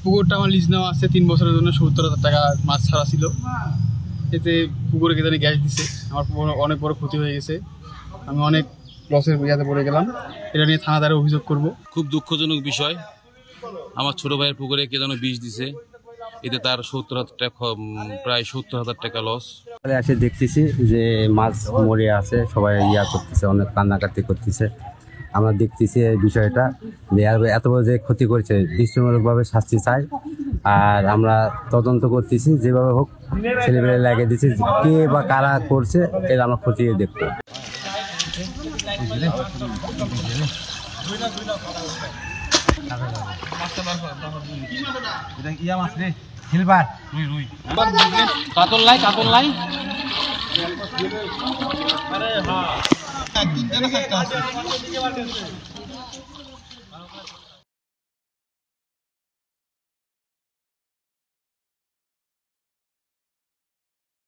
পুকুরটা আমার লিজ নেওয়া আছে 3 বছরের জন্য, 70,000 টাকা মাছ ছাড়া ছিল। এতে পুকুরে কে জানি গ্যাস দিছে, আমার পুকুরে অনেক বড় ক্ষতি হয়ে গেছে, আমি অনেক লসের ইয়াতে পড়ে গেলাম। এটা নিয়ে থানাদারে অভিযোগ করব। খুব দুঃখজনক বিষয়, আমার ছোট ভাইয়ের পুকুরে কে যেন বিষ দিছে, এতে তার 70,000 টাকা, প্রায় 70,000 টাকা লস। এসে দেখতেছি যে মাছ মরে আছে, সবাই করতেছে, অনেক কান্নাকাটি করতেছে। আমরা দেখতেছি এই বিষয়টা এত বড় যে ক্ষতি করেছে দৃষ্টিমূলকভাবে শাস্তি চাই। আর আমরা তদন্ত করতেছি, যেভাবে হোক ছেলেমেয়ে লাগিয়ে দিচ্ছি, কে বা কারা করছে এর আমরা খতিয়ে দেখবো। কাতল লাই